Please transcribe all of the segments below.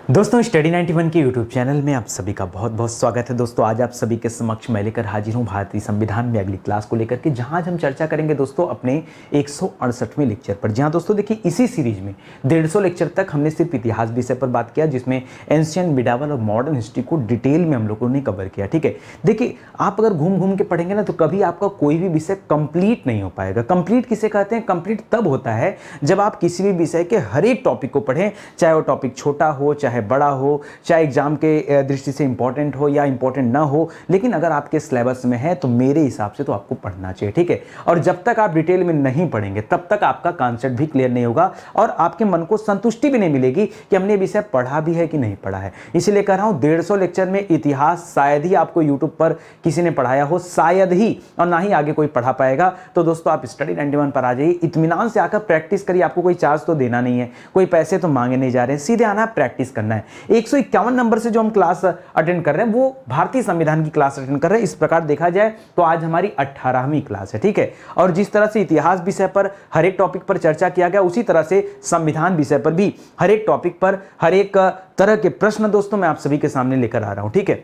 दोस्तों स्टडी 91 के YouTube channel में आप सभी का बहुत बहुत स्वागत है। दोस्तों आज आप सभी के समक्ष मैं लेकर हाजिर हूं भारतीय संविधान में अगली क्लास को लेकर के, जहां आज हम चर्चा करेंगे दोस्तों अपने 168वें लेक्चर पर। जहां दोस्तों देखिए इसी सीरीज में 150 लेक्चर तक हमने सिर्फ इतिहास विषय पर बात किया, जिसमें एंशियंट, मिडावल और मॉडर्न हिस्ट्री को डिटेल में हम लोगों ने कवर किया। ठीक है, देखिए आप अगर घूम घूम के पढ़ेंगे ना तो कभी आपका कोई भी विषय कंप्लीट नहीं हो पाएगा। कंप्लीट किसे कहते हैं? कंप्लीट तब होता है जब आप किसी भी विषय के हर एक टॉपिक को पढ़ें, चाहे वो टॉपिक छोटा हो चाहे बड़ा हो, चाहे एग्जाम के दृष्टि से इंपॉर्टेंट हो या इंपॉर्टेंट ना हो, लेकिन अगर आपके सिलेबस में है तो मेरे हिसाब से तो आपको पढ़ना चाहिए। ठीक है, और जब तक आप डिटेल में नहीं पढ़ेंगे तब तक आपका कॉन्सेप्ट भी क्लियर नहीं होगा और आपके मन को संतुष्टि भी नहीं मिलेगी कि हमने विषय पढ़ा भी है कि नहीं पढ़ा है। इसीलिए कह रहा हूं 150 लेक्चर में इतिहास शायद ही आपको यूट्यूब पर किसी ने पढ़ाया हो, शायद ही, और ना ही आगे कोई पढ़ा पाएगा। तो दोस्तों आप स्टडी 91 पर आ जाइए, इत्मीनान से आकर प्रैक्टिस करिए। आपको कोई चार्ज तो देना नहीं है, कोई पैसे तो मांगे नहीं जा रहे हैं, सीधे आना है, प्रैक्टिस करना है। 151 नंबर से जो हम क्लास अटेंड कर रहे हैं वो भारतीय संविधान की क्लास अटेंड कर रहे हैं। इस प्रकार देखा जाए तो आज हमारी 18वीं क्लास है। ठीक है, और जिस तरह से इतिहास विषय पर हर एक टॉपिक पर चर्चा किया गया, उसी तरह से संविधान विषय पर भी हर एक टॉपिक पर हर एक तरह के प्रश्न दोस्तों मैं आप सभी के सामने लेकर आ रहा हूं। ठीक है,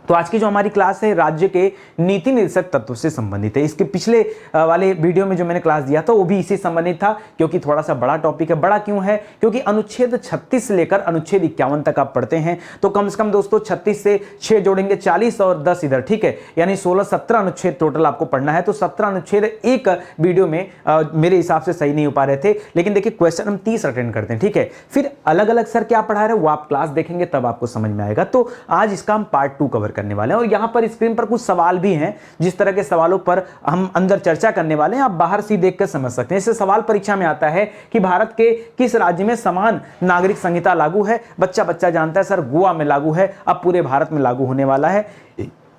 तो आज की जो हमारी क्लास है राज्य के नीति निर्देशक तत्व से संबंधित है। इसके पिछले वाले वीडियो में जो मैंने क्लास दिया था वो भी इसी संबंधित था, क्योंकि थोड़ा सा बड़ा टॉपिक है। बड़ा क्यों है? क्योंकि अनुच्छेद 36 से लेकर अनुच्छेद 51 तक आप पढ़ते हैं, तो कम से कम दोस्तों 36 से 6 जोड़ेंगे 40 और 10 इधर। ठीक है, यानी 16-17 अनुच्छेद टोटल आपको पढ़ना है। तो 17 अनुच्छेद एक वीडियो में मेरे हिसाब से सही नहीं हो पा रहे थे, लेकिन देखिए क्वेश्चन हम 30 अटेंड करते हैं। ठीक है, फिर अलग अलग सर क्या पढ़ा रहे हैं वो आप क्लास देखेंगे तब आपको समझ में आएगा। तो आज इसका हम पार्ट 2 कवर करने वाले हैं और यहां पर स्क्रीन पर कुछ सवाल भी हैं, जिस तरह के सवालों पर हम अंदर चर्चा करने वाले हैं आप बाहर से देखकर समझ सकते हैं। इससे सवाल परीक्षा में आता है कि भारत के किस राज्य में समान नागरिक संहिता लागू है। बच्चा जानता है सर गोवा में लागू है, अब पूरे भारत में लागू होने वाला है,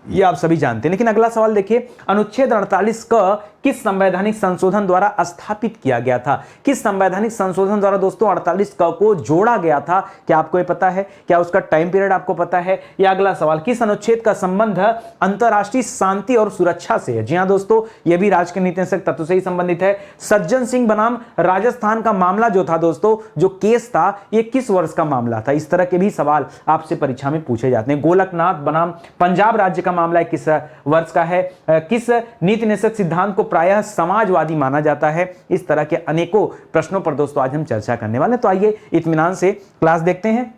ये आप सभी जानते हैं। लेकिन अगला सवाल देखिए, अनुच्छेद 48 क किस संवैधानिक संशोधन द्वारा स्थापित किया गया था? किस संवैधानिक संशोधन द्वारा दोस्तों 48 क को जोड़ा गया था? क्या आपको ये पता है? क्या उसका टाइम पीरियड आपको पता है? या अगला सवाल, किस अनुच्छेद का संबंध अंतरराष्ट्रीय शांति और सुरक्षा से है? जी हां दोस्तों, यह भी राज्य के नीति निर्देशक तत्व से ही संबंधित है। सज्जन सिंह बनाम राजस्थान का मामला जो था दोस्तों, जो केस था, यह किस वर्ष का मामला था? इस तरह के भी सवाल आपसे परीक्षा में पूछे जाते हैं। गोलकनाथ बनाम पंजाब राज्य का मामला किस वर्ष का है? किस नीति निर्देशक सिद्धांत को प्रायः समाजवादी माना जाता है? इस तरह के अनेकों प्रश्नों पर दोस्तों आज हम चर्चा करने वाले हैं। तो आइए इत्मीनान से क्लास देखते हैं।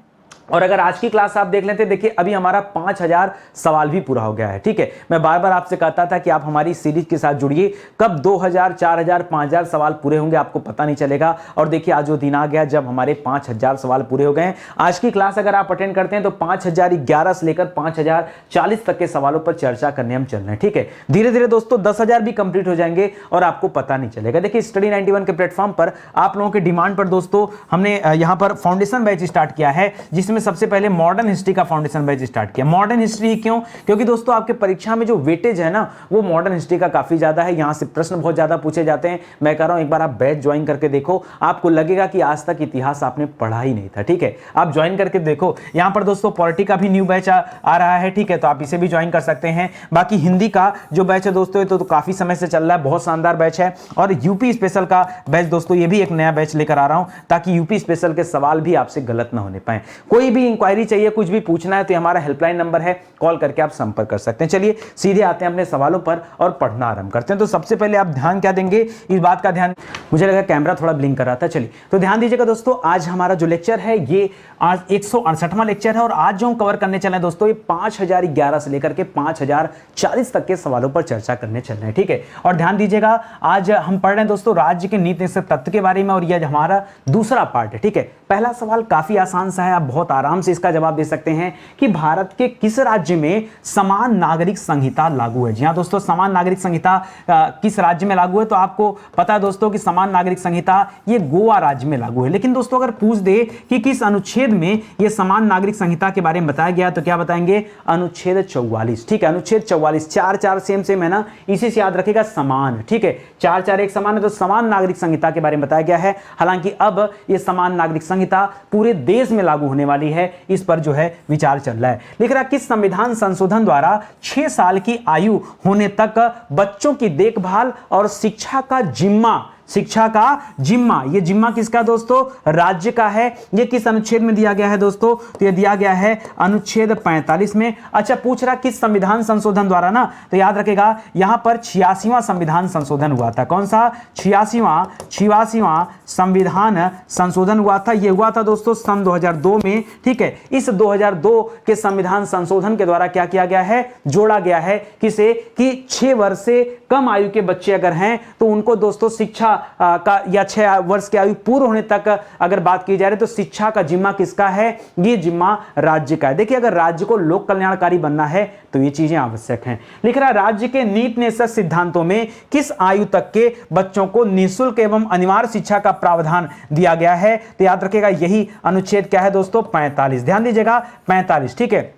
और अगर आज की क्लास आप देख लेते हैं, देखिए अभी हमारा 5000 सवाल भी पूरा हो गया है। ठीक है, मैं बार बार आपसे कहता था कि आप हमारी सीरीज के साथ जुड़िए, कब 2000, 4000, 5000 सवाल पूरे होंगे आपको पता नहीं चलेगा। और देखिए आज वो दिन आ गया जब हमारे 5000 सवाल पूरे हो गए हैं। आज की क्लास अगर आप अटेंड करते हैं तो 5011 से लेकर 5040 तक के सवालों पर चर्चा करने हम चल रहे हैं। ठीक है, धीरे धीरे दोस्तों 10,000 भी कंप्लीट हो जाएंगे और आपको पता नहीं चलेगा। देखिए स्टडी 91 के प्लेटफॉर्म पर आप लोगों के डिमांड पर दोस्तों हमने यहां पर फाउंडेशन बैच स्टार्ट किया है, जिसमें सबसे पहले मॉडर्न हिस्ट्री का फाउंडेशन बैच स्टार्ट किया। मॉडर्न हिस्ट्री क्यों? क्योंकि दोस्तों आपके परीक्षा में जो वेटेज है ना वो मॉडर्न हिस्ट्री का काफी ज्यादा है, यहां से प्रश्न बहुत ज्यादा पूछे जाते हैं। मैं कह रहा हूं एक बार आप बैच ज्वाइन करके देखो, आपको लगेगा कि आज तक इतिहास आपने पढ़ा ही नहीं था। ठीक है, आप ज्वाइन करके देखो। यहां पर दोस्तों पॉलिटी का भी न्यू बैच आ रहा है। ठीक है, तो आप इसे भी ज्वाइन कर सकते हैं। बाकी हिंदी का जो बैच है दोस्तों तो काफी समय से चल रहा है, बहुत शानदार बैच है। और यूपी स्पेशल का बैच दोस्तों, ये भी एक नया बैच लेकर आ रहा हूं ताकि यूपी स्पेशल के सवाल भी आपसे गलत ना होने पाए। कोई भी इंक्वायरी चाहिए, कुछ भी पूछना है तो हमारा हेल्पलाइन नंबर है, कॉल करके आप संपर्क कर सकते हैं। चलिए सीधे आते हैं अपने सवालों पर और पढ़ना आरंभ करते हैं। तो सबसे पहले आप ध्यान क्या देंगे, इस बात का ध्यान, मुझे लगा कैमरा थोड़ा ब्लिंक कर रहा था। चलिए तो ध्यान दीजिएगा दोस्तों, आज हमारा जो लेक्चर है ये आज 168वां लेक्चर है और आज जो हम कवर करने चले हैं दोस्तों ये 5011 से लेकर के 5040 तक के सवालों पर चर्चा करने चल रहे हैं। ठीक है, और ध्यान दीजिएगा आज हम पढ़ रहे हैं दोस्तों राज्य के नीति निर्देशक तत्व के बारे में और यह हमारा दूसरा पार्ट है। ठीक है, पहला सवाल काफी आसान सा है, आप बहुत आराम से इसका जवाब दे सकते हैं कि भारत के किस राज्य में समान नागरिक संहिता लागू है? जी हां दोस्तों, समान नागरिक संहिता किस राज्य में लागू है? तो आपको पता है दोस्तों कि समान नागरिक संहिता ये गोवा राज्य में लागू है। लेकिन दोस्तों अगर पूछ दे कि किस अनुच्छेद में ये समान नागरिक संहिता के बारे में बताया गया तो क्या बताएंगे? अनुच्छेद 44। ठीक है, अनुच्छेद 44, 4 सेम है ना, इसी से याद रखेगा समान। ठीक है, 4 एक समान है, तो समान नागरिक संहिता के बारे में बताया गया है। हालांकि अब ये समान नागरिक संहिता पूरे देश में लागू होने वाली है, इस पर जो है विचार चल रहा है। लिख रहा किस संविधान संशोधन द्वारा 6 साल की आयु होने तक बच्चों की देखभाल और शिक्षा का जिम्मा शिक्षा का जिम्मा, ये जिम्मा किसका दोस्तों, राज्य का है। ये किस अनुच्छेद में दिया गया है दोस्तों, तो ये दिया गया है अनुच्छेद 45 में। अच्छा, पूछ रहा किस संविधान संशोधन द्वारा ना, तो याद रखेगा यहां पर 86वां संविधान संशोधन हुआ था। कौन सा, 86वां संविधान संशोधन हुआ था। ये हुआ था दोस्तों सन 2002 में, ठीक है। इस 2002 के संविधान संशोधन के द्वारा क्या किया गया है, जोड़ा गया है किसे, कि 6 वर्ष से कम आयु के बच्चे अगर हैं तो उनको दोस्तों शिक्षा का, या 6 वर्ष की आयु पूर्ण होने तक अगर बात की जा रही है तो शिक्षा का जिम्मा किसका है, ये जिम्मा राज्य का है। देखिए, अगर राज्य को लोक कल्याणकारी बनना है तो ये चीजें आवश्यक हैं। लिख रहा है राज्य के नीति निश्चित सिद्धांतों में किस आयु तक के बच्चों को निःशुल्क एवं अनिवार्य शिक्षा का प्रावधान दिया गया है, तो याद रखिएगा यही अनुच्छेद क्या है दोस्तों, 45। ध्यान दीजिएगा 45, ठीक है।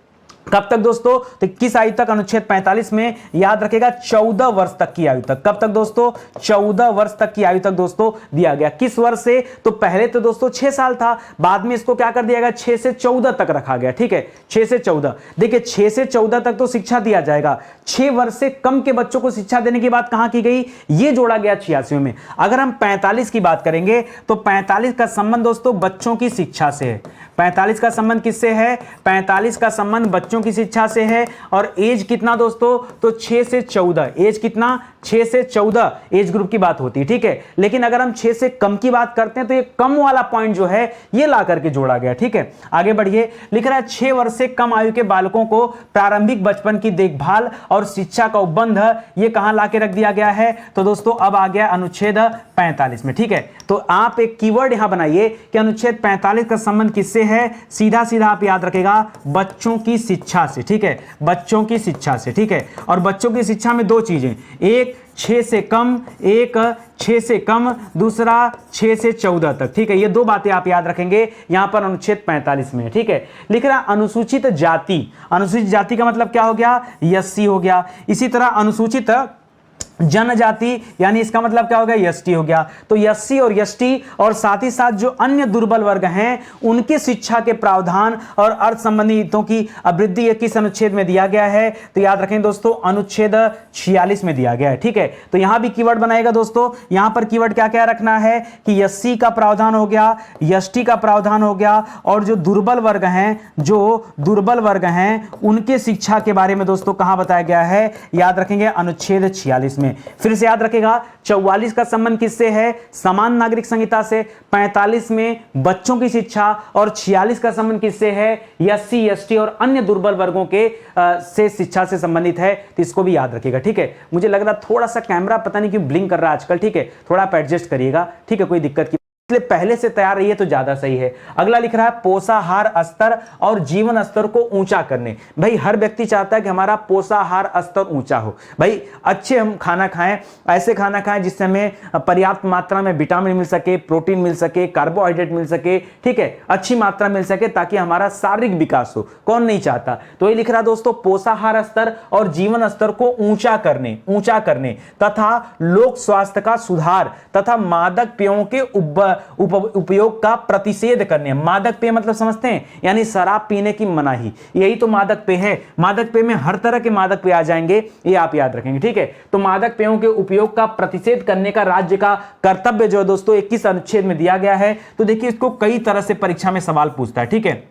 कब तक दोस्तों, तो किस आयु तक, अनुच्छेद 45 में याद रखेगा 14 वर्ष तक की आयु तक। कब तक दोस्तों, 14 वर्ष तक की आयु तक दोस्तों दिया गया। किस वर्ष से, तो पहले तो दोस्तों 6 साल था, बाद में इसको क्या कर दिया गया, 6 से 14 तक रखा गया, ठीक है। 6 से 14, देखिए 6 से 14 तक तो शिक्षा दिया जाएगा, 6 वर्ष से कम के बच्चों को शिक्षा देने की बात कहां की गई, ये जोड़ा गया 86 में। अगर हम 45 की बात करेंगे तो 45 का संबंध दोस्तों बच्चों की शिक्षा से है। 45 का संबंध किससे है, 45 का संबंध बच्चों की शिक्षा से है। और एज कितना दोस्तों, तो 6 से 14, एज कितना, 6 से 14 एज ग्रुप की बात होती है, ठीक है। लेकिन अगर हम 6 से कम की बात करते हैं तो ये कम वाला पॉइंट जो है ये ला करके जोड़ा गया, ठीक है। आगे बढ़िए, लिख रहा है 6 वर्ष से कम आयु के बालकों को प्रारंभिक बचपन की देखभाल और शिक्षा का उपबंध ये कहां ला के रख दिया गया है, तो दोस्तों अब आ गया अनुच्छेद 45 में, ठीक है। तो आप एक कीवर्ड यहां बनाइए कि अनुच्छेद 45 का संबंध किससे है, सीधा सीधा आप याद रखेगा बच्चों की शिक्षा से, ठीक है, बच्चों की शिक्षा से, ठीक है। और बच्चों की शिक्षा में 2 चीजें, एक 6 से कम, एक 6 से कम, दूसरा 6 से 14 तक, ठीक है। ये 2 बातें आप याद रखेंगे यहां पर अनुच्छेद 45 में, ठीक है। लिख रहा अनुसूचित जाति, अनुसूचित जाति का मतलब क्या हो गया, एससी हो गया। इसी तरह अनुसूचित जनजाति यानी इसका मतलब क्या हो गया, एसटी हो गया। तो एससी और एसटी और साथ ही साथ जो अन्य दुर्बल वर्ग हैं उनके शिक्षा के प्रावधान और अर्थ संबंधी हितों की अभिवृद्धि ये किस अनुच्छेद में दिया गया है, तो याद रखें दोस्तों अनुच्छेद 46 में दिया गया है, ठीक है। तो यहां भी कीवर्ड बनाएगा दोस्तों, यहां पर कीवर्ड क्या क्या रखना है कि एससी का प्रावधान हो गया, एसटी का प्रावधान हो गया, और जो दुर्बल वर्ग हैं, जो दुर्बल वर्ग हैं उनके शिक्षा के बारे में दोस्तों कहां बताया गया है, याद रखेंगे अनुच्छेद 46 में। फिर से याद रखेगा 44 का संबंध किससे है, समान नागरिक संहिता से, 45 में बच्चों की शिक्षा, और 46 का संबंध किससे है, एससी एसटी और अन्य दुर्बल वर्गों के से शिक्षा से संबंधित है। तो इसको भी याद रखिएगा, ठीक है। मुझे लग रहा थोड़ा सा कैमरा पता नहीं क्यों ब्लिंक कर रहा है आजकल, ठीक है, थोड़ा आप एडजस्ट करिएगा, ठीक है, कोई दिक्कत की, इसलिए पहले से तैयार रहिए तो ज्यादा सही है। अगला लिख रहा है पोषाहार स्तर और जीवन स्तर को ऊंचा करने। भाई हर व्यक्ति चाहता है कि हमारा पोषाहार स्तर ऊंचा हो, भाई अच्छे हम खाना खाएं, ऐसे खाना खाएं जिससे हमें पर्याप्त मात्रा में विटामिन मिल सके, प्रोटीन मिल सके, कार्बोहाइड्रेट मिल सके, ठीक है, अच्छी मात्रा मिल सके ताकि हमारा शारीरिक विकास हो। कौन नहीं चाहता। तो ये लिख रहा दोस्तों पोषाहार स्तर और जीवन स्तर को ऊंचा करने तथा लोक स्वास्थ्य का सुधार तथा मादक पेयों के उपयोग का प्रतिषेध करने। मादक पेय मतलब समझते हैं, यानी शराब पीने की मनाही, यही तो मादक पेय है। मादक पेय में हर तरह के मादक पेय आ जाएंगे, ये आप याद रखेंगे, ठीक है। तो मादक पेयों के उपयोग का प्रतिषेध करने का राज्य का कर्तव्य जो है दोस्तों 21 अनुच्छेद में दिया गया है। तो देखिए इसको कई तरह से परीक्षा में सवाल पूछता है, ठीक है।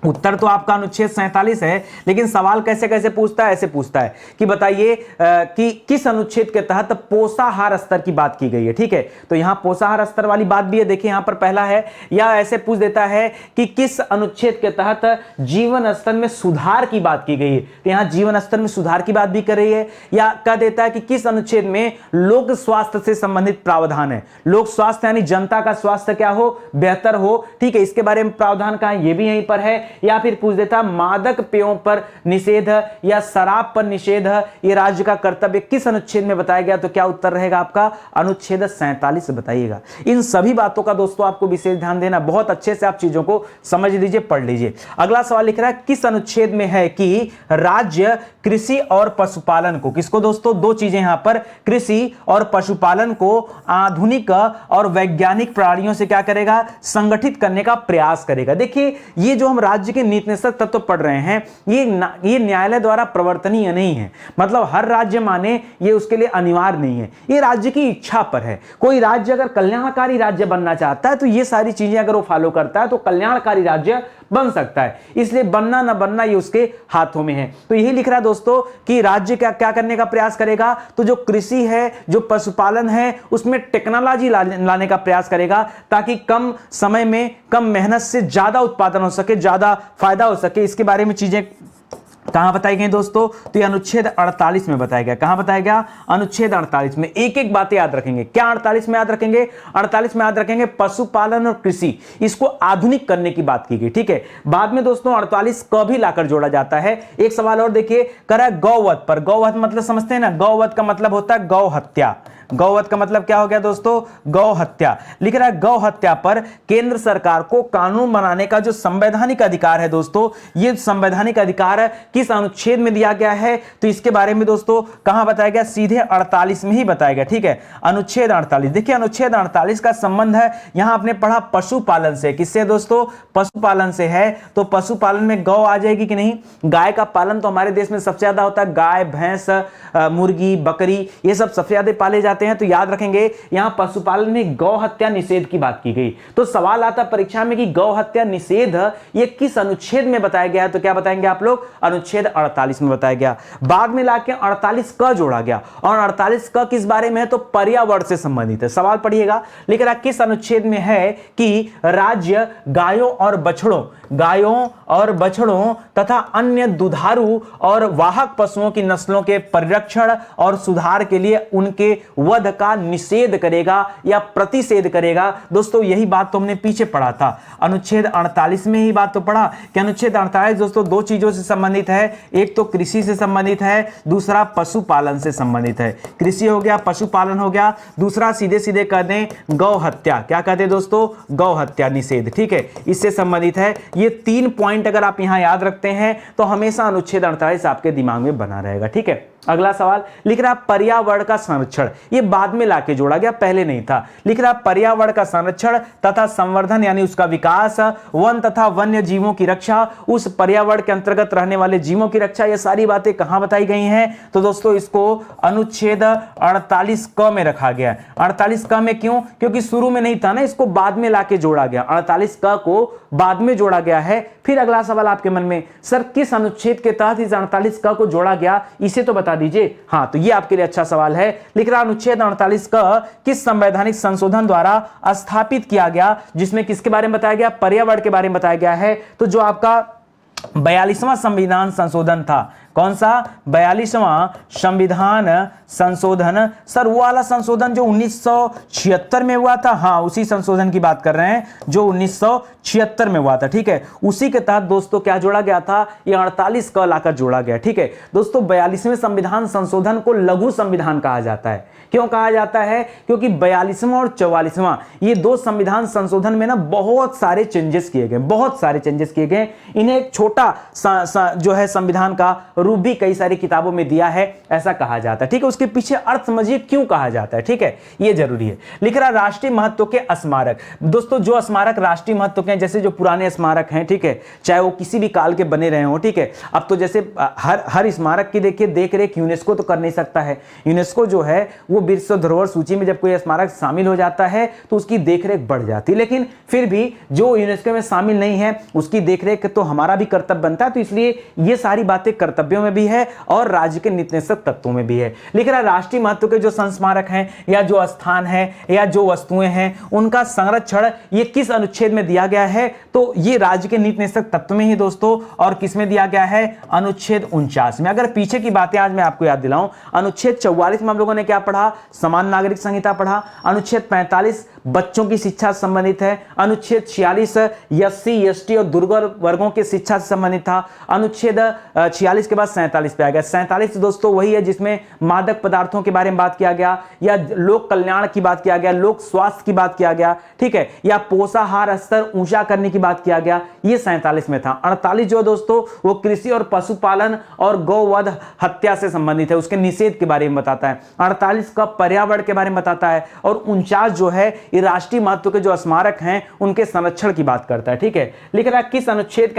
उत्तर तो आपका अनुच्छेद 47 है, लेकिन सवाल कैसे कैसे पूछता है, ऐसे पूछता है कि बताइए कि किस अनुच्छेद के तहत पोषाहार स्तर की बात की गई है, ठीक है। तो यहां पोषाहार स्तर वाली बात भी है, देखिए यहां पर पहला है, या ऐसे पूछ देता है कि किस अनुच्छेद के तहत जीवन स्तर में सुधार की बात की गई है। तो यहां जीवन स्तर में सुधार की बात भी कर रही है, या कह देता है कि किस अनुच्छेद में लोक स्वास्थ्य से संबंधित प्रावधान है। लोक स्वास्थ्य यानी जनता का स्वास्थ्य क्या हो, बेहतर हो, ठीक है, इसके बारे में प्रावधान कहां, ये भी यहीं पर है। या फिर पूछ देता मादक पेयों पर निषेध या शराब पर निषेध, ये राज्य का कर्तव्य किस अनुच्छेद में बताया गया। तो क्या उत्तर रहेगा आपका अनुच्छेद 47 बताइएगा। इन सभी बातों का दोस्तों आपको विशेष ध्यान देना, बहुत अच्छे से आप चीजों को समझ लीजिए, पढ़ लीजिए। अगला सवाल लिख रहा है किस अनुच्छेद में है कि राज्य कृषि और पशुपालन को, किसको दोस्तों, 2 चीजें यहां पर, कृषि और पशुपालन को आधुनिक और वैज्ञानिक प्रणालियों से क्या करेगा, संगठित करने का प्रयास करेगा। देखिए ये जो हम राज्य के नीति निषेधक तत्व पढ़ रहे हैं ये न्यायालय द्वारा प्रवर्तनीय नहीं है, मतलब हर राज्य माने ये उसके लिए अनिवार्य नहीं है, ये राज्य की इच्छा पर है। कोई राज्य अगर कल्याणकारी राज्य बनना चाहता है तो ये सारी चीजें अगर वो फॉलो करता है तो कल्याणकारी राज्य बन सकता है, इसलिए बनना ना बनना ये उसके हाथों में है। तो यही लिख रहा है दोस्तों कि राज्य क्या क्या करने का प्रयास करेगा, तो जो कृषि है, जो पशुपालन है, उसमें टेक्नोलॉजी लाने का प्रयास करेगा ताकि कम समय में कम मेहनत से ज्यादा उत्पादन हो सके, ज्यादा फायदा हो सके। इसके बारे में चीजें कहां बताई गई दोस्तों, तो ये अनुच्छेद 48 में बताया गया। कहां बताया गया, अनुच्छेद 48 में। एक एक बातें याद रखेंगे। क्या 48 में याद रखेंगे, 48 में याद रखेंगे पशुपालन और कृषि, इसको आधुनिक करने की बात की गई, ठीक है। बाद में दोस्तों 48 क भी लाकर जोड़ा जाता है। एक सवाल और देखिए, करा गौवध पर। गौवध मतलब समझते हैं ना, गौवध का मतलब होता है गौ हत्या। गौवध का मतलब क्या हो गया दोस्तों, गौ हत्या। लिख रहा है गौ हत्या पर केंद्र सरकार को कानून बनाने का जो संवैधानिक अधिकार है दोस्तों, ये संवैधानिक अधिकार किस अनुच्छेद में दिया गया है, तो इसके बारे में दोस्तों कहां बताया गया, सीधे 48 में ही बताया गया, ठीक है। अनुच्छेद 48 देखिए, अनुच्छेद 48 का संबंध है, यहां आपने पढ़ा पशुपालन से। किससे दोस्तों, पशुपालन से है। तो पशुपालन में गौ आ जाएगी कि नहीं, गाय का पालन तो हमारे देश में सबसे ज्यादा होता है, गाय भैंस मुर्गी बकरी ये सब सबसे ज्यादा पाले जाते हैं। तो याद रखेंगे यहां पशुपालन में गौ हत्या निषेध की बात की गई। तो सवाल आता परीक्षा में कि गौ हत्या निषेध ये किस अनुच्छेद में बताया गया है, तो क्या बताएंगे आप लोग, अनुच्छेद 48 में बताया गया। बाद में लाके 48 क जोड़ा गया, और 48 क किस बारे में है, तो पर्यावरण से संबंधित है। सवाल पढ़िएगा, लिख रहा किस अनुच्छेद में है कि राज्य गायों और बछड़ों तथा अन्य दुधारू और वाहक पशुओं की नस्लों के परिरक्षण और सुधार के लिए उनके वध का निषेध करेगा या प्रतिषेध करेगा। दोस्तों यही बात तो हमने पीछे पढ़ा था, अनुच्छेद 48 में ही बात तो पढ़ा कि अनुच्छेद 48 दोस्तों दो चीजों से संबंधित है, एक तो कृषि से संबंधित है, दूसरा पशुपालन से संबंधित है। कृषि हो गया, पशुपालन हो गया, दूसरा सीधे सीधे कह दें गौ हत्या। क्या कहते हैं दोस्तों, गौ हत्या निषेध, ठीक है, इससे संबंधित है। ये 3 पॉइंट अगर आप यहां याद रखते हैं तो हमेशा अनुच्छेद 48 आपके दिमाग में बना रहेगा, ठीक है। अगला सवाल लिख रहा पर्यावरण का संरक्षण, ये बाद में लाके जोड़ा गया, पहले नहीं था। लिख रहा पर्यावरण का संरक्षण तथा संवर्धन यानी उसका विकास, वन तथा वन्य जीवों की रक्षा, उस पर्यावरण के अंतर्गत रहने वाले जीवों की रक्षा, ये सारी बातें कहां बताई गई हैं, तो दोस्तों इसको अनुच्छेद 48 क में रखा गया। 48 क में क्यों, क्योंकि शुरू में नहीं था ना, इसको बाद में लाके जोड़ा गया। 48 क को बाद में जोड़ा गया है। फिर अगला सवाल आपके मन में, सर किस अनुच्छेद के तहत इस 48 क को जोड़ा गया, इसे तो बता दीजिए। हाँ, तो ये आपके लिए अच्छा सवाल है। लिख रहा अनुच्छेद 48 क किस संवैधानिक संशोधन द्वारा स्थापित किया गया, जिसमें किसके बारे में बताया गया, पर्यावरण के बारे में बताया गया है। तो जो आपका 42वां संविधान संशोधन था, कौन सा, 42वां संविधान संशोधन, सर वो वाला संशोधन जो 1976 में हुआ था, हाँ उसी संशोधन की बात कर रहे हैं जो 1976 में हुआ था, ठीक है। उसी के तहत दोस्तों क्या जोड़ा गया था, ये 48 क लाकर जोड़ा गया, ठीक है। दोस्तों 42वें संविधान संशोधन को लघु संविधान कहा जाता है। क्यों कहा जाता है, क्योंकि 42वां और 44वां ये दो संविधान संशोधन में ना बहुत सारे चेंजेस किए गए, बहुत सारे चेंजेस किए गए। इन्हें एक छोटा जो है संविधान का रूप भी कई सारी किताबों में दिया है, ऐसा कहा जाता है, ठीक है। उसके पीछे अर्थ समझिए क्यों कहा जाता है, ठीक है, ये जरूरी है। लिख रहा राष्ट्रीय महत्व के स्मारक, दोस्तों जो स्मारक राष्ट्रीय महत्व के, जैसे जो पुराने स्मारक हैं, ठीक है, चाहे वो किसी भी काल के बने रहे हो, ठीक है। अब तो जैसे हर स्मारक की देखिए देख रेख यूनेस्को तो कर नहीं सकता है। यूनेस्को जो है वो विश्व धरोहर सूची में जब कोई स्मारक शामिल हो जाता है तो उसकी देखरेख बढ़ जाती है, लेकिन फिर भी जो यूनेस्को में शामिल नहीं है उसकी देखरेख तो हमारा भी कर्तव्य बनता है। तो इसलिए ये सारी बातें कर्तव्यों में भी है और राज्य के नीति निषेधक तत्वों में भी है। लिख रहा राष्ट्रीय महत्व के जो संस्मारक हैं या जो स्थान है या जो वस्तुएं हैं उनका संरक्षण ये किस अनुच्छेद में दिया गया है, तो ये राज्य के नीति निषेधक तत्व में ही दोस्तों, और किसमें दिया गया है, अनुच्छेद 49 में। अगर पीछे की बातें आज मैं आपको याद दिलाऊं, अनुच्छेद 44 में हम लोगों ने क्या पढ़ा, समान नागरिक संहिता पढ़ा। अनुच्छेद 45 बच्चों की शिक्षा से संबंधित है। अनुच्छेद 46 एससी एसटी और दुर्बल वर्गों की शिक्षा से संबंधित था। अनुच्छेद 46 के बाद 47 पे आ गया। 47 दोस्तों वही है जिसमें मादक पदार्थों के बारे में बात किया गया या लोक कल्याण की बात किया गया, लोक स्वास्थ्य की बात किया गया, ठीक है, या पोषाहार स्तर ऊंचा करने की बात किया गया, ये 47 में था। 48 जो दोस्तों वो कृषि और पशुपालन और गौवध हत्या से संबंधित है, उसके निषेध के बारे में बताता है। 48 का पर्यावरण के बारे में बताता है और 49 जो है ये राष्ट्रीय महत्व के जो स्मारक हैं उनके संरक्षण की बात करता है। ठीक है, लिख रहा है किस अनुच्छेद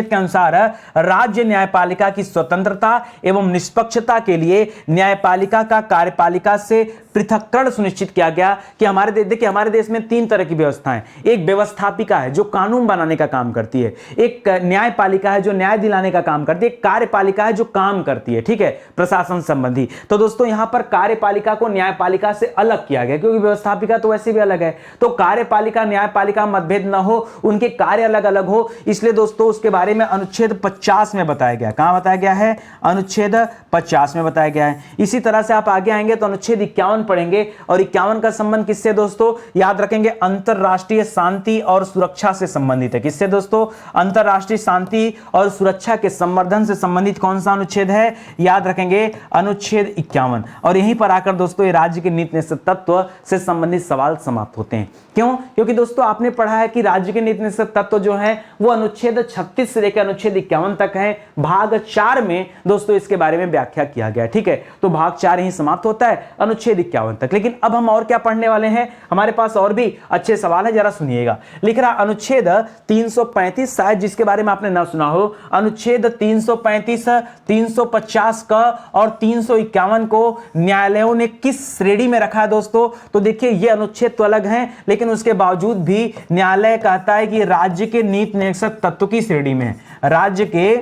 के अनुसार राज्य न्यायपालिका की स्वतंत्रता एवं निष्पक्षता के लिए न्यायपालिका का कार्यपालिका से पृथक्करण सुनिश्चित किया गया। कि हमारे देश में 3 तरह की व्यवस्थाएं, एक व्यवस्थापिका है जो कानून बनाने का काम करती है, एक न्यायपालिका है जो न्याय दिलाने का काम करती है, एक कार्यपालिका है जो काम करती है, ठीक है, प्रशासन संबंधी। तो दोस्तों यहां पर कार्यपालिका को न्यायपालिका से अलग किया गया, क्योंकि व्यवस्थापिका तो वैसे भी अलग है। तो कार्यपालिका न्यायपालिका मतभेद न हो, उनके कार्य अलग अलग हो, इसलिए दोस्तों उसके बारे में अनुच्छेद 50 में बताया गया। कहां बताया गया है? अनुच्छेद 50 में बताया गया है। इसी तरह से आप आगे आएंगे तो अनुच्छेद 51 पढ़ेंगे, और 51 का संबंध किससे दोस्तों? याद रखेंगे, अंतरराष्ट्रीय शांति और सुरक्षा से संबंधित है। किससे दोस्तों? अंतरराष्ट्रीय शांति और सुरक्षा के संवर्धन से संबंधित कौन सा अनुच्छेद है? याद रखेंगे, अनुच्छेद 51। और यहीं पर आकर दोस्तों ये राज्य के नीति निश्चित तत्व से संबंधित सवाल समाप्त होते हैं। क्यों? क्योंकि दोस्तों आपने पढ़ा है कि राज्य के नीति निश्चित तत्व जो है वो अनुच्छेद 36 से लेकर अनुच्छेद 51 तक है। भाग 4 में दोस्तों इसके बारे में व्याख्या किया गया। ठीक है, तो भाग 4 यहीं समाप्त होता है, अनुच्छेद 51 तक। लेकिन अब हम और क्या पढ़ने वाले हैं? हमारे पास और भी अच्छे सवाल है, जरा सुनिएगा। लिख रहा अनुच्छेद 335, शायद जिसके बारे में आपने ना सुना हो, अनुच्छेद 335, 350 का और 351 को न्यायालयों ने किस श्रेणी में रखा है दोस्तों? तो देखिए ये अनुच्छेद तो अलग हैं, लेकिन उसके बावजूद भी न्यायालय कहता है कि राज्य के नीति निदेशक तत्व की श्रेणी में, राज्य के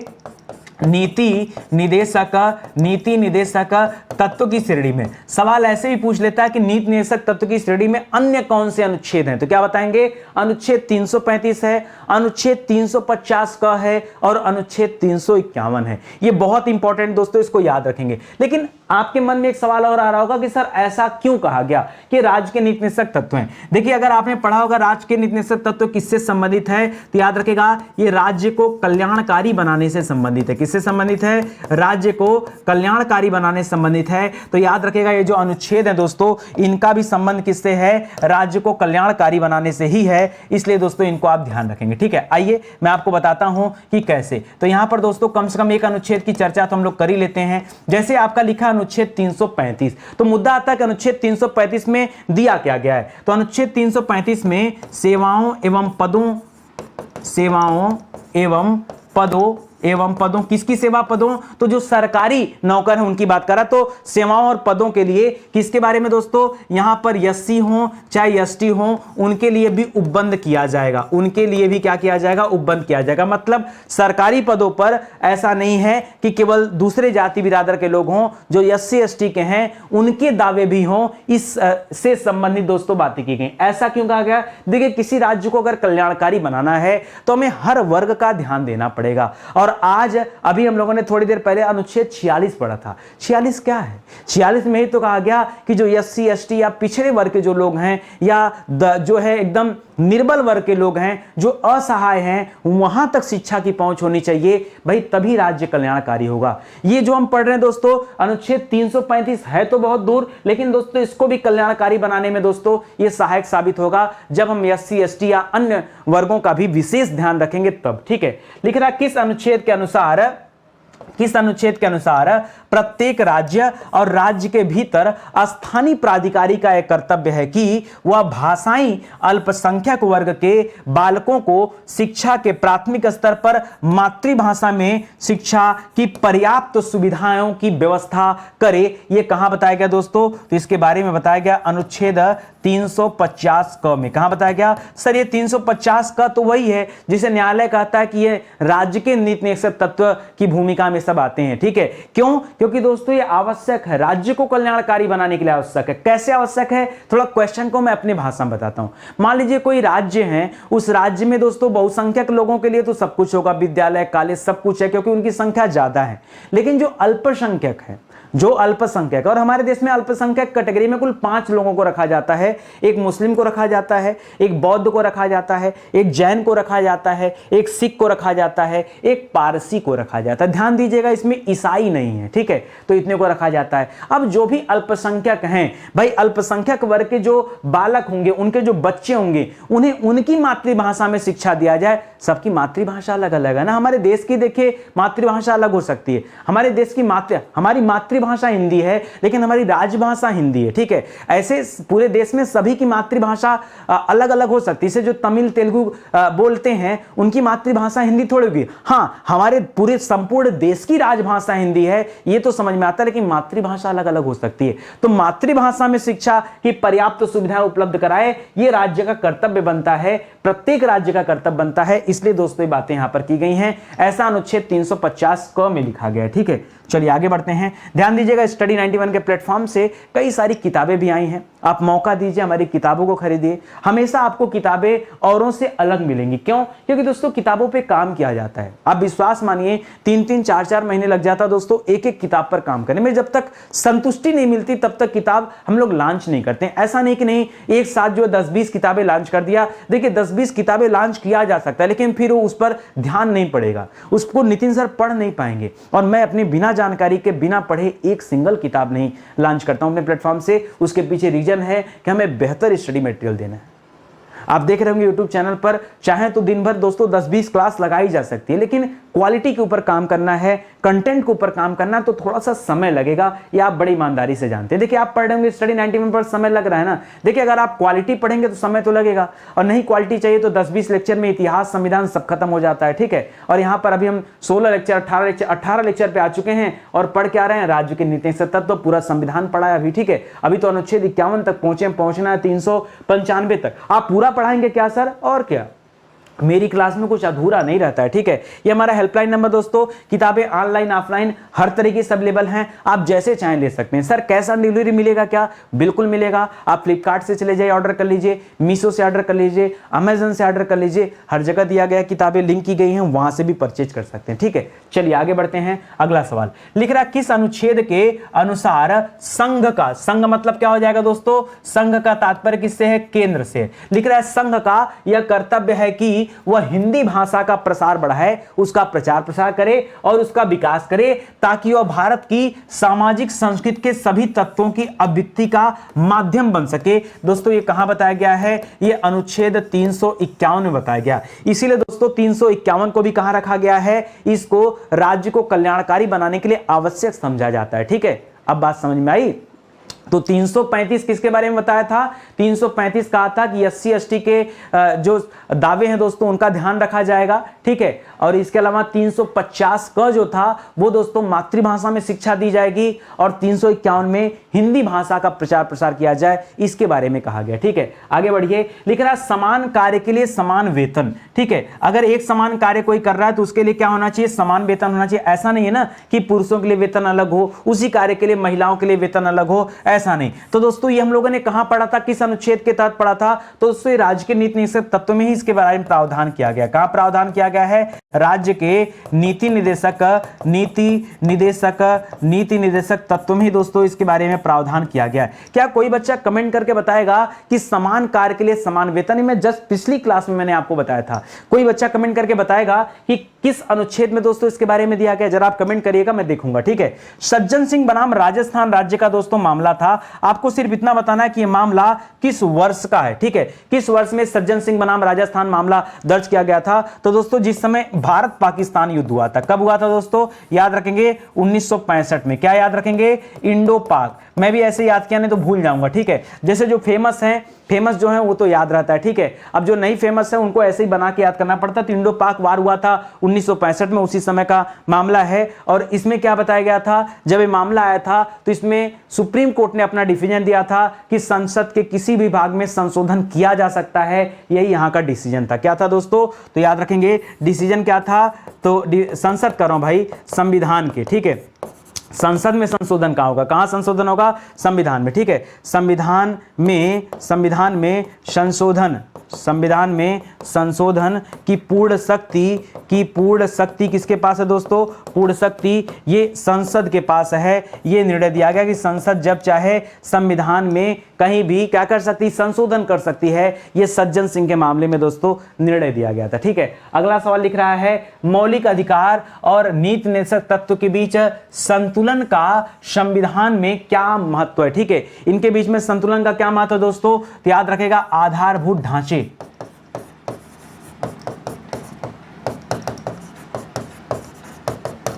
नीति निदेशक तत्व की श्रेणी में। सवाल ऐसे भी पूछ लेता है कि नीति निदेशक तत्व की श्रेणी में अन्य कौन से अनुच्छेद हैं? तो क्या बताएंगे? अनुच्छेद 335 है, अनुच्छेद 350 का है और अनुच्छेद 351 है। ये बहुत इंपॉर्टेंट दोस्तों, इसको याद रखेंगे। लेकिन आपके मन में एक सवाल और आ रहा होगा कि सर ऐसा क्यों कहा गया कि राज्य के नीति निदेशक तत्व हैं? देखिए अगर आपने पढ़ा होगा राज्य के नीति निदेशक तत्व किससे संबंधित है, तो याद रखेगा ये राज्य को कल्याणकारी बनाने से संबंधित है। किससे संबंधित है? राज्य को कल्याणकारी बनाने से संबंधित है। तो याद रखेगा ये जो अनुच्छेद है दोस्तों, इनका भी संबंध किससे है? राज्य को कल्याणकारी बनाने से ही है। इसलिए दोस्तों इनको आप ध्यान रखेंगे। ठीक है, आइए मैं आपको बताता हूं कि कैसे। तो यहां पर दोस्तों कम से कम एक अनुच्छेद की चर्चा तो हम लोग कर ही लेते हैं। जैसे आपका लिखा अनुच्छेद 335, तो मुद्दा आता है कि अनुच्छेद 335 में दिया क्या गया है। तो अनुच्छेद 335 में सेवाओं एवं पदों, किसकी सेवा पदों? तो जो सरकारी नौकर हैं उनकी बात करा। तो सेवाओं और पदों के लिए किसके बारे में दोस्तों? यहां पर एससी हो चाहे एसटी हो, उनके लिए भी उपबंध किया जाएगा। उनके लिए भी क्या किया जाएगा? उपबंध किया जाएगा। मतलब सरकारी पदों पर ऐसा नहीं है कि केवल दूसरे जाति बिरादर के लोग हों, जो एससी एसटी के हैं उनके दावे भी हों। इस से संबंधित दोस्तों बातें की गई। ऐसा क्यों कहा गया? देखिए किसी राज्य को अगर कल्याणकारी बनाना है तो हमें हर वर्ग का ध्यान देना पड़ेगा। और आज अभी हम लोगों ने थोड़ी देर पहले अनुच्छेद 46 पढ़ा था। 46 क्या है? 46 में ही तो कहा गया कि जो एससी एसटी या पिछड़े वर्ग के जो लोग हैं, या जो है एकदम निर्बल वर्ग के लोग हैं, जो असहाय हैं, वहां तक शिक्षा की पहुंच होनी चाहिए भाई, तभी राज्य कल्याणकारी होगा। ये जो हम पढ़ रहे हैं दोस्तों अनुच्छेद 335 है तो बहुत दूर, लेकिन दोस्तों इसको भी कल्याणकारी बनाने में दोस्तों ये सहायक साबित होगा जब हम एससी एसटी या अन्य वर्गों का भी विशेष ध्यान रखेंगे तब। ठीक है, लिख रहा किस अनुच्छेद के अनुसार प्रत्येक राज्य और राज्य के भीतर स्थानीय प्राधिकारी का एक कर्तव्य है कि वह भाषाई अल्पसंख्यक वर्ग के बालकों को शिक्षा के प्राथमिक स्तर पर मातृभाषा में शिक्षा की पर्याप्त सुविधाओं की व्यवस्था करे। यह कहां बताया गया दोस्तों? तो इसके बारे में बताया गया अनुच्छेद 350 क में। कहां बताया गया? सर ये 350 का तो वही है जिसे न्यायालय कहता है कि ये राज्य के नीति निदेशक तत्व की भूमिका में सब आते हैं। ठीक है, क्यों? क्योंकि दोस्तों ये आवश्यक है, राज्य को कल्याणकारी बनाने के लिए आवश्यक है। कैसे आवश्यक है? थोड़ा क्वेश्चन को मैं अपनी भाषा में बताता हूं। मान लीजिए कोई राज्य है, उस राज्य में दोस्तों बहुसंख्यक लोगों के लिए तो सब कुछ होगा, विद्यालय कॉलेज सब कुछ है क्योंकि उनकी संख्या ज्यादा है। लेकिन जो अल्पसंख्यक है, और हमारे देश में अल्पसंख्यक कैटेगरी में कुल 5 लोगों को रखा जाता है। एक मुस्लिम को रखा जाता है, एक बौद्ध को रखा जाता है, एक जैन को रखा जाता है, एक सिख को रखा जाता है, एक पारसी को रखा जाता है। ध्यान दीजिएगा इसमें ईसाई नहीं है। ठीक है, तो इतने को रखा जाता है। अब जो भी अल्पसंख्यक हैं भाई, अल्पसंख्यक वर्ग के जो बालक होंगे, उनके जो बच्चे होंगे, उन्हें उनकी मातृभाषा में शिक्षा दिया जाए। सबकी मातृभाषा अलग अलग है ना। हमारे देश की देखिए मातृभाषा अलग हो सकती है। हमारे देश की हमारी मातृभाषा मातृभाषा हिंदी है लेकिन हमारी राजभाषा हिंदी है, ठीक है। ऐसे पूरे देश में सभी की मातृभाषा अलग अलग हो सकती है। जैसे जो तमिल तेलुगु बोलते हैं उनकी मातृभाषा हिंदी थोड़ी होगी। हाँ, हमारे पूरे संपूर्ण देश की राजभाषा हिंदी है, ये तो समझ में आता है, लेकिन मातृभाषा अलग अलग हो सकती है। तो मातृभाषा में शिक्षा की पर्याप्त सुविधा उपलब्ध कराए, ये राज्य का कर्तव्य बनता है, प्रत्येक राज्य का कर्तव्य बनता है। इसलिए दोस्तों ये बातें यहां पर की गई हैं, ऐसा अनुच्छेद 350 क में लिखा गया है, ठीक है। चलिए आगे बढ़ते हैं। ध्यान दीजिएगा, स्टडी 91 के प्लेटफॉर्म से कई सारी किताबें भी आई हैं। आप मौका दीजिए, हमारी किताबों को खरीदिए। हमेशा आपको किताबें औरों से अलग मिलेंगी। क्यों? क्योंकि दोस्तों किताबों पे काम किया जाता है। आप विश्वास मानिए 3-3, 4-4 महीने लग जाता दोस्तों एक एक किताब पर काम करने में। जब तक संतुष्टि नहीं मिलती तब तक किताब हम लोग लॉन्च नहीं करते। ऐसा नहीं कि नहीं एक साथ जो 10-20 किताबें लॉन्च कर दिया। देखिए 10-20 किताबें लॉन्च किया जा सकता है, लेकिन फिर उस पर ध्यान नहीं पड़ेगा, उसको नितिन सर पढ़ नहीं पाएंगे। और मैं अपनी बिना जानकारी के बिना पढ़े एक सिंगल किताब नहीं लॉन्च करता हूं अपने प्लेटफॉर्म से। उसके पीछे रीजन है कि हमें बेहतर स्टडी मटेरियल देना है। आप देख रहे होंगे यूट्यूब चैनल पर चाहे तो दिन भर दोस्तों 10-20 क्लास लगाई जा सकती है, लेकिन क्वालिटी के ऊपर काम करना है, कंटेंट के ऊपर काम करना है, तो थोड़ा सा समय लगेगा। ये आप बड़ी ईमानदारी से जानते हैं। देखिए आप पढ़ रहे होंगे स्टडी 91 पर समय लग रहा है ना। देखिए अगर आप क्वालिटी पढ़ेंगे तो समय तो लगेगा, और नहीं क्वालिटी चाहिए तो 10-20 लेक्चर में इतिहास संविधान सब खत्म हो जाता है, ठीक है। और यहाँ पर अभी हम 16 लेक्चर 18 लेक्चर पे आ चुके हैं और पढ़ के आ रहे हैं राज्य के नीति से तत्व, पूरा संविधान पढ़ा है अभी, ठीक है। अभी तो अनुच्छेद 51 तक पहुंचना है 395 तक। आप पूरा पढ़ाएंगे क्या सर? और क्या, मेरी क्लास में कुछ अधूरा नहीं रहता है, ठीक है। ये हमारा हेल्पलाइन नंबर दोस्तों। किताबें ऑनलाइन ऑफलाइन हर तरीके से अवेलेबल हैं, आप जैसे चाहें ले सकते हैं। सर कैश ऑन डिलीवरी मिलेगा क्या? बिल्कुल मिलेगा। आप फ्लिपकार्ट से चले जाइए, ऑर्डर कर लीजिए, मीशो से ऑर्डर कर लीजिए, अमेजन से ऑर्डर कर लीजिए। हर जगह दिया गया किताबें लिंक की गई हैं, वहां से भी परचेज कर सकते हैं, ठीक है। चलिए आगे बढ़ते हैं। अगला सवाल लिख रहा है किस अनुच्छेद के अनुसार संघ का, संघ मतलब क्या हो जाएगा दोस्तों? संघ का तात्पर्य किससे है? केंद्र से। लिख रहा है संघ का यह कर्तव्य है कि वह हिंदी भाषा का प्रसार बढ़ाए, उसका प्रचार प्रसार करे और उसका विकास करे, ताकि वह भारत की सामाजिक संस्कृति के सभी तत्वों की अभिव्यक्ति का माध्यम बन सके। दोस्तों ये कहां बताया गया है? ये अनुच्छेद 351 में बताया गया। इसीलिए दोस्तों 351 को भी कहां रखा गया है? इसको राज्य को कल्याणकारी बनाने के लिए आवश्यक समझा जाता है, ठीक है। अब बात समझ में आई? तो 335 किसके बारे में बताया था? 335 कहा था कि SC ST के जो दावे हैं दोस्तों उनका ध्यान रखा जाएगा, ठीक है। और इसके अलावा 350 का जो था वो दोस्तों मातृभाषा में शिक्षा दी जाएगी, और 351 में हिंदी भाषा का प्रचार प्रसार किया जाए, इसके बारे में कहा गया, ठीक है। आगे बढ़िए। लिख रहा समान कार्य के लिए समान वेतन, ठीक है। अगर एक समान कार्य कोई कर रहा है तो उसके लिए क्या होना चाहिए? समान वेतन होना चाहिए। ऐसा नहीं है ना कि पुरुषों के लिए वेतन अलग हो, उसी कार्य के लिए महिलाओं के लिए वेतन अलग हो, ऐसा नहीं। तो दोस्तों ये हम लोगों ने कहां पढ़ा था? किस अनुच्छेद के तहत पढ़ा था? तो दोस्तों राज्य के नीति निदेशक तत्व में ही इसके बारे में प्रावधान किया गया। कहां प्रावधान किया गया है? राज्य के नीति निदेशक तत्व में ही दोस्तों इसके बारे में प्रावधान किया गया है। क्या कोई बच्चा कमेंट करके बताएगा कि समान कार्य के लिए समान वेतन? मैं जस्ट पिछली क्लास में मैंने आपको बताया था। कोई बच्चा कमेंट करके बताएगा कि किस अनुच्छेद में दोस्तों इसके बारे में दिया गया? जरा आप कमेंट करिएगा, मैं देखूंगा, ठीक है। सज्जन सिंह बनाम राजस्थान राज्य का दोस्तों मामला था। आपको सिर्फ इतना बताना है कि यह मामला किस वर्ष का है, ठीक है। किस वर्ष में सज्जन सिंह बनाम राजस्थान मामला दर्ज किया गया था? तो दोस्तों जिस समय भारत पाकिस्तान युद्ध हुआ था। कब हुआ था दोस्तों? याद रखेंगे 1965 में। क्या याद रखेंगे? इंडो पाक। मैं भी ऐसे याद किया नहीं तो भूल जाऊंगा, ठीक है। जैसे जो फेमस जो है वो तो याद रहता है, ठीक है। अब जो नहीं फेमस है उनको ऐसे ही बना के याद करना पड़ता। तो इंडो पाक वार हुआ था 1965 में, उसी समय का मामला है। और इसमें क्या बताया गया था? जब ये मामला आया था तो इसमें सुप्रीम कोर्ट ने अपना डिसीजन दिया था कि संसद के किसी भी भाग में संशोधन किया जा सकता है। यही यहां का डिसीजन था। क्या था दोस्तों? तो याद रखेंगे डिसीजन क्या था? तो संसद कर रहा हूं भाई, संविधान के, ठीक है। संसद में संशोधन कहां होगा? कहां संशोधन होगा? संविधान में, ठीक है। संविधान में संशोधन की पूर्ण शक्ति किसके पास है दोस्तों? पूर्ण शक्ति ये संसद के पास है। ये निर्णय दिया गया कि संसद जब चाहे संविधान में कहीं भी क्या कर सकती है? संशोधन कर सकती है। ये सज्जन सिंह के मामले में दोस्तों निर्णय दिया गया था, ठीक है। अगला सवाल लिख रहा है मौलिक अधिकार और नीति निदेशक तत्व के बीच संतुलन का संविधान में क्या महत्व है, ठीक है। इनके बीच में संतुलन का क्या महत्व है दोस्तों? तो याद रखेगा आधारभूत ढांचे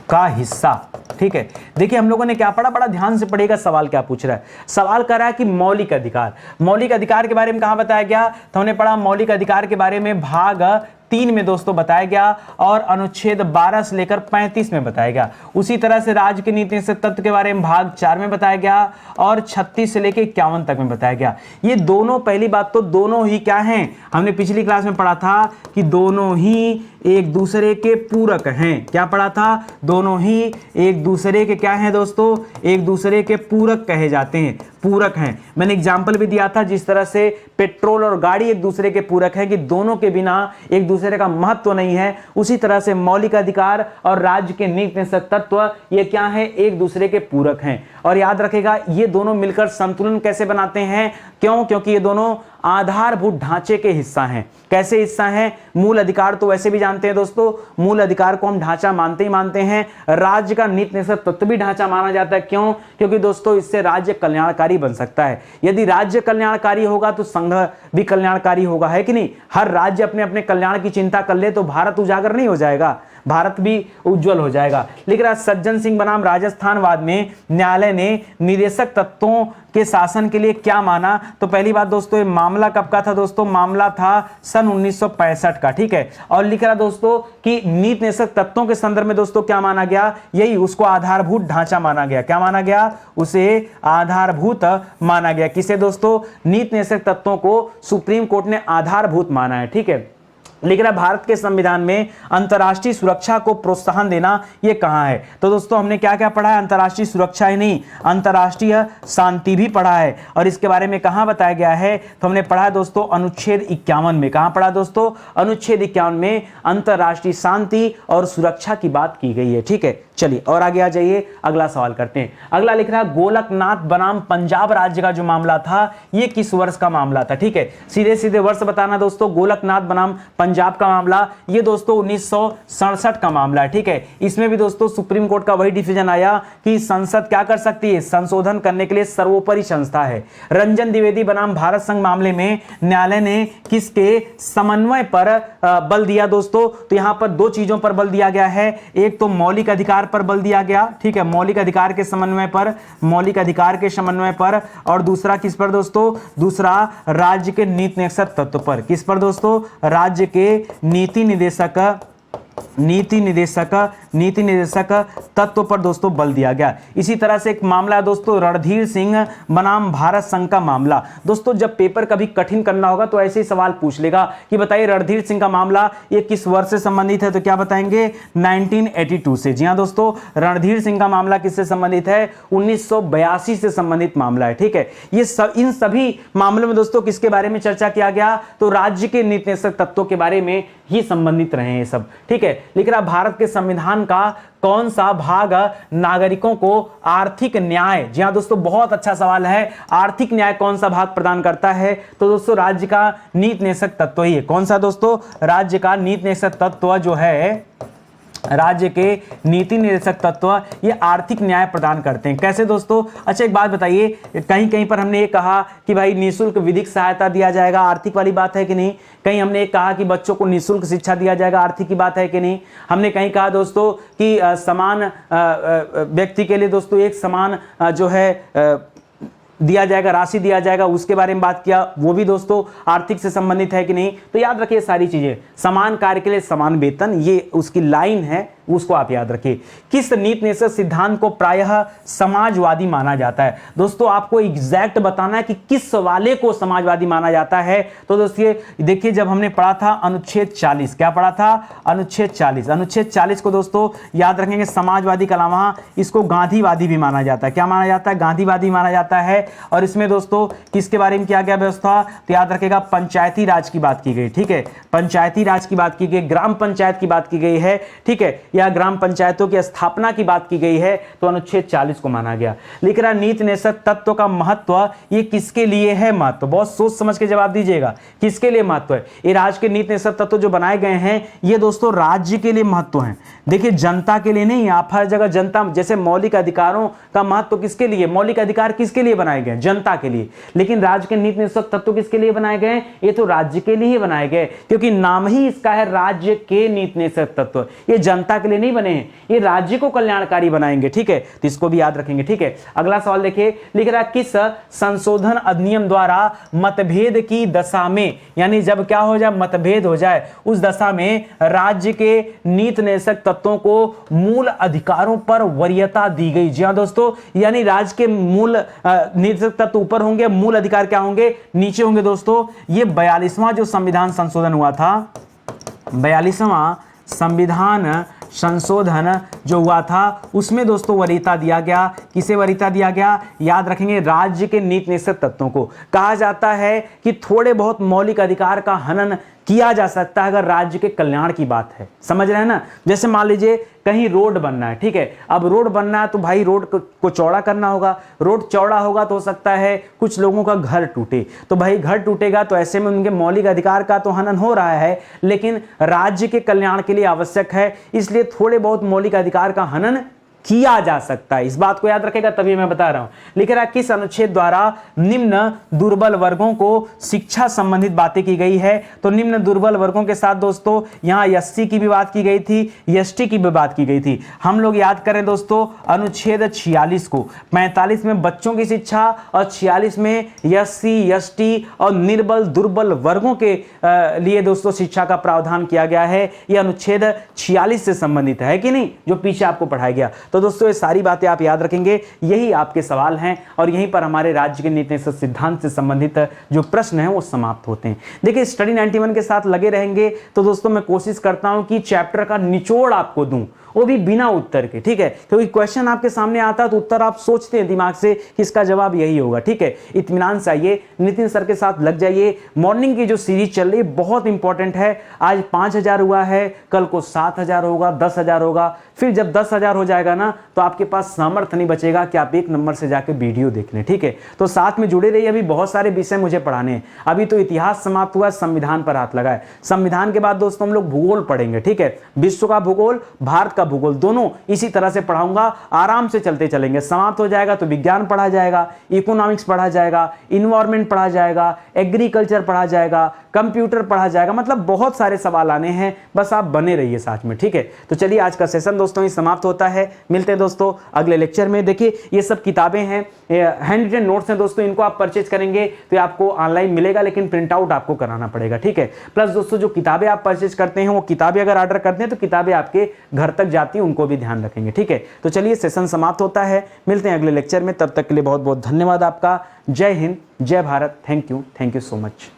का हिस्सा, ठीक है, देखिए हम लोगों ने क्या पढ़ा, बड़ा ध्यान से पढ़ेगा सवाल क्या पूछ रहा है। सवाल कर रहा है कि मौलिक अधिकार, मौलिक अधिकार के बारे में कहां बताया गया, तो हमने पढ़ा मौलिक अधिकार के बारे में भाग 3 में दोस्तों बताया गया और अनुच्छेद 12 से लेकर 35 में बताया गया। उसी तरह से राज्य के नीति निषेध तत्व के बारे में भाग 4 में बताया गया और 36 से लेकर 51 तक में बताया गया। ये दोनों, पहली बात तो दोनों ही क्या हैं, हमने पिछली क्लास में पढ़ा था कि दोनों ही एक दूसरे के पूरक हैं। क्या पढ़ा था, दोनों ही एक दूसरे के क्या हैं दोस्तों, एक दूसरे के पूरक कहे जाते हैं, पूरक हैं। मैंने एग्जाम्पल भी दिया था, जिस तरह से पेट्रोल और गाड़ी एक दूसरे के पूरक हैं कि दोनों के बिना एक दूसरे का महत्व नहीं है, उसी तरह से मौलिक अधिकार और राज्य के नीति निषेध तत्व ये क्या है, एक दूसरे के पूरक हैं। और याद रखेगा ये दोनों मिलकर संतुलन कैसे बनाते हैं, क्यों, क्योंकि ये दोनों आधारभूत ढांचे के हिस्सा हैं। कैसे हिस्सा हैं, मूल अधिकार तो वैसे भी जानते हैं दोस्तों, मूल अधिकार को हम ढांचा मानते ही मानते हैं। राज्य का नीति निषेध तत्व भी ढांचा माना जाता है, क्यों, क्योंकि दोस्तों इससे राज्य कल्याणकारी बन सकता है। यदि राज्य कल्याणकारी होगा तो संघ भी कल्याणकारी होगा, है कि नहीं। हर राज्य अपने अपने कल्याण की चिंता कर ले तो भारत उजागर नहीं हो जाएगा, भारत भी उज्जवल हो जाएगा। लिख रहा सज्जन सिंह बनाम राजस्थानवाद में न्यायालय ने निदेशक तत्वों के शासन के लिए क्या माना, तो पहली बात दोस्तों ये मामला कब का था दोस्तों, मामला था सन 1965 का, ठीक है। और लिख रहा दोस्तों कि नीति निषेध तत्वों के संदर्भ में दोस्तों क्या माना गया, यही उसको आधारभूत ढांचा माना गया। क्या माना गया, उसे आधारभूत माना गया। किसे दोस्तों, नीति निषेध तत्वों को सुप्रीम कोर्ट ने आधारभूत माना है, ठीक है। लिख रहा भारत के संविधान में अंतर्राष्ट्रीय सुरक्षा को प्रोत्साहन देना ये कहां है, तो दोस्तों हमने क्या क्या पढ़ा है, अंतर्राष्ट्रीय सुरक्षा ही नहीं अंतर्राष्ट्रीय शांति भी पढ़ा है। और इसके बारे में कहां बताया गया है, तो हमने पढ़ा है दोस्तों अनुच्छेद 51 में। कहां पढ़ा दोस्तों, अनुच्छेद 51 में अंतर्राष्ट्रीय शांति और सुरक्षा की बात की गई है, ठीक है। चलिए और आगे आ जाइए, अगला सवाल करते हैं। अगला लिख रहा है गोलकनाथ बनाम पंजाब राज्य का जो मामला था ये किस वर्ष का मामला था, ठीक है। सीधे सीधे वर्ष बताना दोस्तों, गोलकनाथ बनाम पंजाब का मामला ये दोस्तों 1967 का मामला है, ठीक है। इसमें भी दोस्तों सुप्रीम कोर्ट का वही डिसीजन आया कि संसद क्या कर सकती है, संशोधन करने के लिए सर्वोपरि संस्था है। रंजन द्विवेदी बनाम भारत संघ मामले में न्यायालय ने किसके समन्वय पर बल दिया दोस्तों, तो यहां पर दो चीजों पर बल दिया गया है, एक तो मौलिक अधिकार पर बल दिया गया, ठीक है, मौलिक अधिकार के समन्वय पर, मौलिक अधिकार के समन्वय पर, और दूसरा किस पर दोस्तों, दूसरा राज्य के नीति निषेध तत्व पर। किस पर दोस्तों, राज्य के नीति निदेशक तत्व पर दोस्तों बल दिया गया। इसी तरह से एक मामला है दोस्तों रणधीर सिंह बनाम भारत संघ का मामला। दोस्तों जब पेपर कभी कठिन करना होगा तो ऐसे ही सवाल पूछ लेगा कि बताइए रणधीर सिंह का मामला ये किस वर्ष से संबंधित है, तो क्या बताएंगे 1982 से। जी हां दोस्तों, रणधीर सिंह का मामला किससे संबंधित है, 1982 से संबंधित मामला है, ठीक है। ये इन सभी मामलों में दोस्तों किसके बारे में चर्चा किया गया, तो राज्य के नीति निषेध तत्वों के बारे में ही संबंधित रहे हैं सब, ठीक है। लिख रहा भारत के संविधान का कौन सा भाग नागरिकों को आर्थिक न्याय, जी हां दोस्तों बहुत अच्छा सवाल है, आर्थिक न्याय कौन सा भाग प्रदान करता है, तो दोस्तों राज्य का नीति निषेध तत्व ही है। कौन सा दोस्तों, राज्य का नीति निषेध तत्व जो है, राज्य के नीति निदेशक तत्व ये आर्थिक न्याय प्रदान करते हैं। कैसे दोस्तों, अच्छा एक बात बताइए, कहीं कहीं पर हमने ये कहा कि भाई निःशुल्क विधिक सहायता दिया जाएगा, आर्थिक वाली बात है कि नहीं। कहीं हमने एक कहा कि बच्चों को निःशुल्क शिक्षा दिया जाएगा, आर्थिक की बात है कि नहीं। हमने कहीं कहा दोस्तों कि समान व्यक्ति के लिए दोस्तों एक समान जो है दिया जाएगा, राशि दिया जाएगा, उसके बारे में बात किया, वो भी दोस्तों आर्थिक से संबंधित है कि नहीं। तो याद रखिए सारी चीजें, समान कार्य के लिए समान वेतन, ये उसकी लाइन है, उसको आप याद रखिए। किस नीति निषेध सिद्धांत को प्रायः समाजवादी माना जाता है, दोस्तों आपको एग्जैक्ट बताना है कि किस वाले को समाजवादी माना जाता है। तो दोस्तों देखिए जब हमने पढ़ा था अनुच्छेद 40, क्या पढ़ा था, अनुच्छेद 40, अनुच्छेद 40 को दोस्तों याद रखेंगे, समाजवादी के अलावा इसको गांधीवादी भी माना जाता है। क्या माना जाता है, गांधीवादी माना जाता है। और इसमें दोस्तों किसके बारे में किया गया व्यवस्था, तो याद रखेगा पंचायती राज की बात की गई, ठीक है, पंचायती राज की बात की गई, ग्राम पंचायत की बात की गई है, ठीक है, या ग्राम पंचायतों की स्थापना की बात की गई है, तो अनुच्छेद 40 को माना गया। लिख रहा नीति निषेध तत्व का महत्व ये किसके लिए है महत्व, बहुत सोच समझ के जवाब दीजिएगा, किसके लिए महत्व है। ये राज्य के नीति निषेध तत्व जो बनाए गए हैं ये दोस्तों राज्य के लिए महत्व है, देखिए जनता के लिए नहीं। आप हर जगह जनता, जैसे मौलिक अधिकारों का महत्व किसके लिए, मौलिक अधिकार किसके लिए बनाए बनाए गए जनता के लिए, लेकिन राज्य के नीति निषेधक तत्व किसके लिए बनाए गए? ये तो राज्य के लिए ही बनाए गए, क्योंकि नाम ही इसका है राज्य के नीति निषेधक तत्व। ये जनता के लिए नहीं बने हैं, ये राज्य को कल्याणकारी बनाएंगे। ठीक है, तो इसको भी याद रखेंगे। ठीक है, अगला सवाल देखिए, लिख रहा किस संशोधन अधिनियम द्वारा मतभेद की दशा में, यानी जब क्या हो जाए, मतभेद हो जाए, उस दशा में राज्य के नीति निषेधक तत्वों को मूल अधिकारों पर वरीयता दी गई। जी हां दोस्तों, यानी राज्य के मूल नीति तत्व ऊपर होंगे, मूल अधिकार क्या होंगे? नीचे होंगे। दोस्तों ये 42वां जो संविधान संशोधन हुआ था, 42वां संविधान संशोधन जो हुआ था, उसमें दोस्तों वरीयता दिया गया। किसे वरीयता दिया गया? याद रखेंगे, राज्य के नीति निषेधक तत्वों को। कहा जाता है कि थोड़े बहुत मौलिक अधिकार का हनन किया जा सकता है अगर राज्य के कल्याण की बात है। समझ रहे हैं ना? जैसे मान लीजिए कहीं रोड बनना है, ठीक है, अब रोड बनना है तो भाई रोड को चौड़ा करना होगा। रोड चौड़ा होगा तो हो सकता है कुछ लोगों का घर टूटे, तो भाई घर टूटेगा तो ऐसे में उनके मौलिक अधिकार का तो हनन हो रहा है, लेकिन राज्य के कल्याण के लिए आवश्यक है, इसलिए थोड़े बहुत मौलिक अधिकार का हनन किया जा सकता है। इस बात को याद रखेगा, तभी मैं बता रहा हूं। लिख रहा किस अनुच्छेद द्वारा निम्न दुर्बल वर्गों को शिक्षा संबंधित बातें की गई है? तो निम्न दुर्बल वर्गों के साथ दोस्तों यहां एससी की भी बात की गई थी, एसटी की भी बात की गई थी। हम लोग याद करें दोस्तों अनुच्छेद 46 को, 45 में बच्चों की शिक्षा और 46 में एससी एसटी और निर्बल दुर्बल वर्गों के लिए दोस्तों शिक्षा का प्रावधान किया गया है। यह अनुच्छेद 46 से संबंधित है कि नहीं, जो पीछे आपको पढ़ाया गया। तो दोस्तों ये सारी बातें आप याद रखेंगे, यही आपके सवाल हैं और यहीं पर हमारे राज्य के नीति निषेध सिद्धांत से संबंधित जो प्रश्न हैं वो समाप्त होते हैं। देखिए स्टडी 91 के साथ लगे रहेंगे तो दोस्तों मैं कोशिश करता हूं कि चैप्टर का निचोड़ आपको दूं, वो भी बिना उत्तर के। ठीक है, क्योंकि क्वेश्चन आपके सामने आता है तो उत्तर आप सोचते हैं दिमाग से कि इसका जवाब यही होगा। ठीक है, इत्मीनान से आइए, नितिन सर के साथ लग जाइए। मॉर्निंग की जो सीरीज चल रही है बहुत इंपॉर्टेंट है। आज 5000 हुआ है, कल को 7000 होगा, 10,000 होगा, फिर जब 10,000 हो जाएगा ना तो आपके पास सामर्थ्य नहीं बचेगा कि आप एक नंबर से जाके वीडियो देख लें। ठीक है, तो साथ में जुड़े रहिए, अभी बहुत सारे विषय मुझे पढ़ाने हैं। अभी तो इतिहास समाप्त हुआ, संविधान पर हाथ लगाए। संविधान के बाद दोस्तों हम लोग भूगोल पढ़ेंगे। ठीक है, विश्व का भूगोल, भारत का भूगोल, दोनों इसी तरह से पढ़ाऊंगा, आराम से चलते चलेंगे। समाप्त हो जाएगा तो विज्ञान पढ़ा जाएगा, इकोनॉमिक्स पढ़ा जाएगा, इन्वायरमेंट पढ़ा जाएगा, एग्रीकल्चर पढ़ा जाएगा, कंप्यूटर पढ़ा जाएगा, मतलब बहुत सारे सवाल आने हैं, बस आप बने रहिए साथ में। ठीक है, तो चलिए आज का सेशन दोस्तों ही समाप्त होता है। मिलते हैं दोस्तों अगले लेक्चर में। देखिए ये सब किताबें हैं, हैंड रिटन नोट्स हैं दोस्तों, इनको आप परचेज करेंगे तो आपको ऑनलाइन मिलेगा, लेकिन प्रिंट आउट आपको कराना पड़ेगा। ठीक है, प्लस दोस्तों जो किताबें आप परचेज करते हैं वो किताबें अगर ऑर्डर करते हैं तो किताबें आपके घर तक जाती हैं, उनको भी ध्यान रखेंगे। ठीक है, तो चलिए सेशन समाप्त होता है, मिलते हैं अगले लेक्चर में। तब तक के लिए बहुत बहुत धन्यवाद आपका। जय हिंद, जय Bharat, thank you so much.